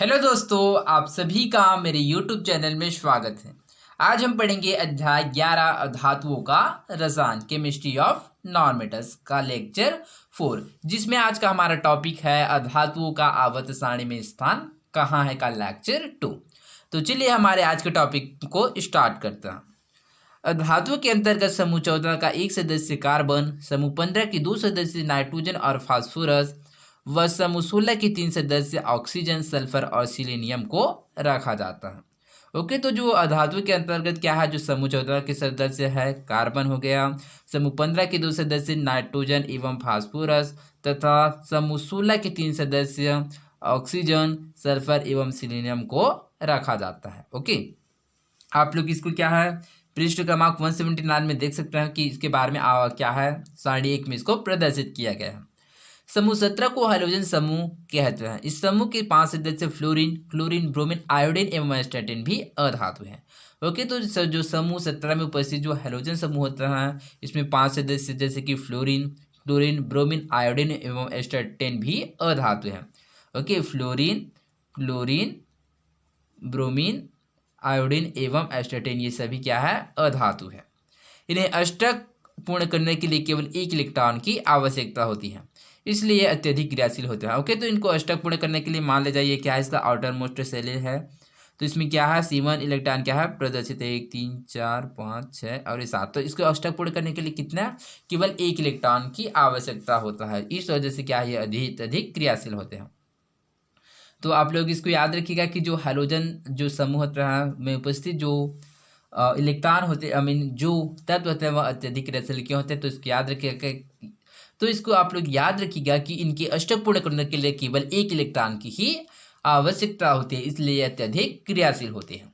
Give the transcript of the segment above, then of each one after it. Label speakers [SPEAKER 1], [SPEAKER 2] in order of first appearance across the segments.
[SPEAKER 1] Hello दोस्तों, आप सभी का मेरे YouTube चैनल में स्वागत है। आज हम पढ़ेंगे अध्याय 11 धातुओं का रसायन केमिस्ट्री ऑफ नॉनमेटल्स का लेक्चर 4, जिसमें आज का हमारा टॉपिक है धातुओं का आवर्त सारणी में स्थान कहाँ है का लेक्चर 2। तो चलिए हमारे आज के टॉपिक को स्टार्ट करते हैं। धातुओं के अंतर्गत समूह 14 का एक सदस्य कार्बन, समूह 15 की 2 सदस्य नाइट्रोजन और फास्फोरस व समूह 16 की 3 सदस्य ऑक्सीजन, सल्फर और सिलीनियम को रखा जाता है। ओके, तो जो धातु के अंतर्गत क्या है, जो समूह 14 के सदस्य है कार्बन हो गया, समूह 15 के 2 सदस्य नाइट्रोजन एवं फास्फोरस तथा समूह 16 के 3 सदस्य ऑक्सीजन, सल्फर एवं सिलीनियम को रखा जाता है। ओके, आप लोग इसको क्या है पृष्ठ क्रमांक 179 में देख सकते हैं कि इसके बारे में क्या है सारणी 1 में इसको प्रदर्शित किया गया है। समूह 17 को हैलोजन समूह कहते हैं। इस समूह के 5 सदस्य फ्लोरीन, क्लोरीन, ब्रोमीन, आयोडीन एवं एस्टाटीन भी अधातु हैं। ओके, तो जो समूह 17 में उपस्थित जो हैलोजन समूह होता है, इसमें 5 सदस्य जैसे कि फ्लोरीन, क्लोरीन, ब्रोमीन, आयोडीन एवं एस्टाटीन भी अधातु हैं। Okay, fluorine, chlorine, bromine, iodine एवं एस्टाटीन ये सभी क्या है अधातु है। इन्हें अष्टक पूर्ण करने के लिए केवल एक इलेक्ट्रॉन की आवश्यकता होती है, इसलिए ये अत्यधिक क्रियाशील होते हैं। ओके, तो इनको अष्टक पूर्ण करने के लिए मान ले जाइए क्या है इसका आउटर मोस्ट सेल है, तो इसमें क्या है C1 इलेक्ट्रॉन क्या है प्रदर्शित है 1 3 4 5 6 और ये 7। तो इसको अष्टक पूर्ण करने के लिए कितना केवल एक इलेक्ट्रॉन की आवश्यकता होता है। इस वजह से क्या है ये अधिक क्रियाशील होते हैं। तो आप लोग इसको याद रखिएगा कि जो हैलोजन जो समूह होता है में उपस्थित जो इलेक्ट्रॉन होते जो तत्व होते हैं वह अत्यधिक क्रियाशील क्यों होते हैं, तो इसको याद रखिएगा। तो इसको आप लोग याद रखिएगा कि इनके अष्टक पूर्ण करने के लिए केवल एक इलेक्ट्रॉन की ही आवश्यकता होती है, इसलिए अत्यधिक क्रियाशील होते हैं।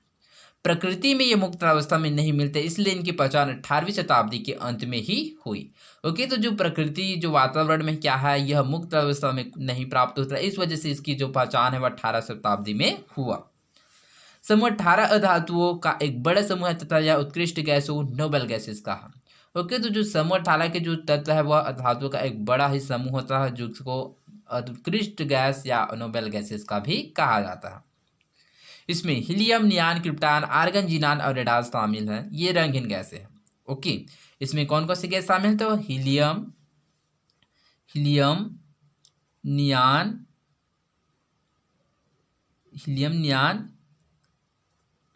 [SPEAKER 1] प्रकृति में ये मुक्त अवस्था में नहीं मिलते, इसलिए इनकी पहचान 18वीं शताब्दी के अंत में ही हुई। ओके, तो जो प्रकृति जो वातावरण में क्या है यह मुक्त अवस्था में नहीं प्राप्त होता है, इस वजह से इसकी जो पहचान है वह 18 शताब्दी में हुआ। समूह 18 अधातुओं का एक बड़ा समूह है तथा यह उत्कृष्ट गैसों नोबेल गैसेस का है। ओके, तो जो समूह 18 के जो तत्व है वह धातुओं का एक बड़ा ही समूह होता है, जिसको उत्कृष्ट गैस या नोबेल गैसेस का भी कहा जाता है। इसमें हीलियम, नियान, क्रिप्टॉन, आर्गन, जीनान और रेडान शामिल हैं। ये रंगहीन गैसें हैं। ओके, इसमें कौन कौन सी गैस शामिल है, तो हीलियम, नियान,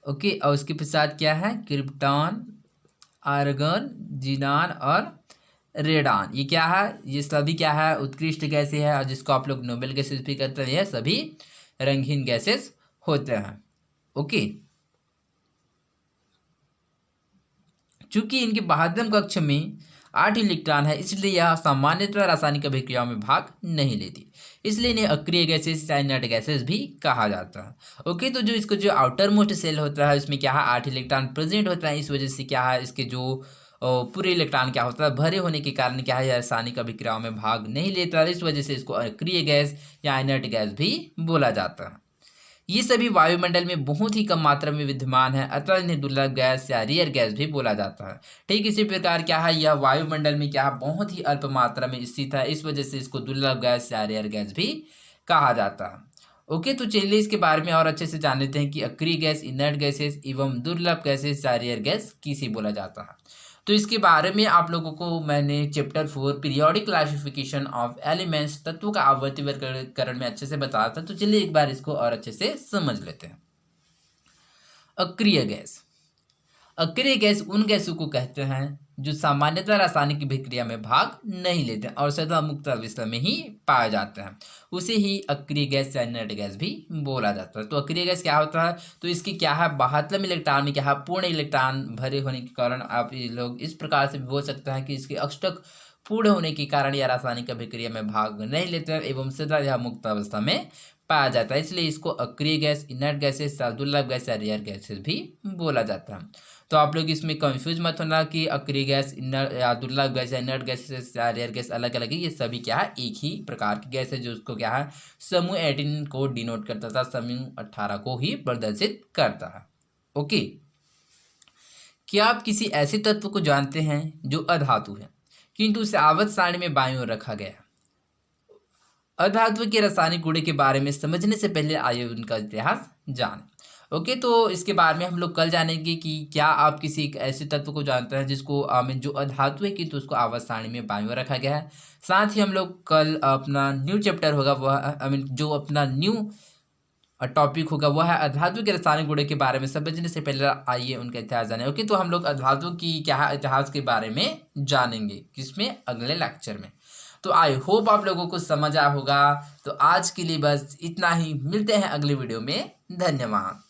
[SPEAKER 1] ओके, और उसके पश्चात क्या है क्रिप्टॉन, आर्गन, जीनान और रेडान। ये क्या है, ये सभी क्या है उत्कृष्ट गैसें हैं और जिसको आप लोग नोबेल गैसेस भी कहते हैं। यह सभी रंगहीन गैसेस होते हैं। ओके, चूंकि इनके बाह्यतम कक्ष में 8 इलेक्ट्रॉन है, इसलिए यह सामान्यतः रासायनिक अभिक्रियाओं में भाग नहीं लेती, इसलिए इन्हें अक्रिय गैसेस या इनर्ट गैसेस भी कहा जाता है। ओके, तो जो इसको जो आउटर मोस्ट सेल होता है उसमें क्या है 8 इलेक्ट्रॉन प्रेजेंट होता है, इस वजह से क्या है इसके जो पूरे इलेक्ट्रॉन क्या होता है भरे होने के कारण क्या है रासायनिक अभिक्रियाओं में भाग नहीं लेता, इस वजह से इसको अक्रिय गैस या इनर्ट गैस भी बोला जाता है। ये सभी वायुमंडल में बहुत ही कम मात्रा में विद्यमान है, अतः इन्हें दुर्लभ गैस या रेयर गैस भी बोला जाता है। ठीक इसी प्रकार क्या है यह वायुमंडल में क्या है बहुत ही अल्प मात्रा में स्थित है, इस वजह से इसको दुर्लभ गैस या रेयर गैस भी कहा जाता है। ओके, तो चलिए इसके बारे में और अच्छे से जान लेते हैं कि अक्रिय गैस, इनर्ट गैसेस एवं दुर्लभ गैसेस या रेयर गैस किसे बोला जाता है। तो इसके बारे में आप लोगों को मैंने chapter 4 periodic classification of elements तत्वों का आवर्ती वर्गीकरण में अच्छे से बताया था। तो चलिए एक बार इसको और अच्छे से समझ लेते हैं। अक्रिय गैस, अक्रिय गैस उन गैसों को कहते हैं जो सामान्यतः रासायनिक अभिक्रिया में भाग नहीं लेते और सदा मुक्त अवस्था में ही पाए जाते हैं, उसे ही अक्रिय गैस या इनर्ट गैस भी बोला जाता है। तो अक्रिय गैस क्या होता है, तो इसकी क्या है बाह्यतम इलेक्ट्रॉन में क्या है पूर्ण इलेक्ट्रॉन भरे होने के कारण आप ये लोग इस प्रकार से भी बोल सकते हैं कि इसके अष्टक पूर्ण होने के कारण यह रासायनिक अभिक्रिया में भाग नहीं लेते एवं सदा यह मुक्त अवस्था में पाया जाता है, इसलिए इसको अक्रिय गैस, इनर्ट गैसेस, दुर्लभ गैस या रेयर गैसेस भी बोला जाता है। तो आप लोग इसमें कंफ्यूज मत होना कि अक्रिय गैस, इनर्ट या दुर्लभ गैस या इनर्ट गैसेस या रेयर गैस अलग अलग है, ये सभी क्या है एक ही प्रकार की गैस है जो उसको क्या है समूह 18 को डिनोट करता था, समूह 18 को ही प्रदर्शित करता है। ओके, क्या आप किसी ऐसे तत्व को जानते हैं जो अधातु है किंतु उसे आवर्त सारणी में बाईं ओर रखा गया है? अधातु के रासायनिक गुण के बारे में समझने से पहले आइए उनका इतिहास जानें। ओके, तो इसके बारे में हम लोग कल जानेंगे कि क्या आप किसी एक ऐसे तत्व को जानते हैं जिसको जो अधातु है किंतु उसको आवर्त सारणी में बाईं ओर रखा गया है। साथ ही हम लोग कल अपना न्यू चैप्टर होगा वह जो अपना न्यू टॉपिक होगा वह है अधातु के रासायनिक गुण के बारे में समझने से पहले आइए उनका इतिहास जाने। ओके, तो हम लोग अधातु की क्या इतिहास के बारे में जानेंगे किसमें, अगले लेक्चर में। तो आई होप आप लोगों को समझ आया होगा। तो आज के लिए बस इतना ही, मिलते हैं अगले वीडियो में। धन्यवाद।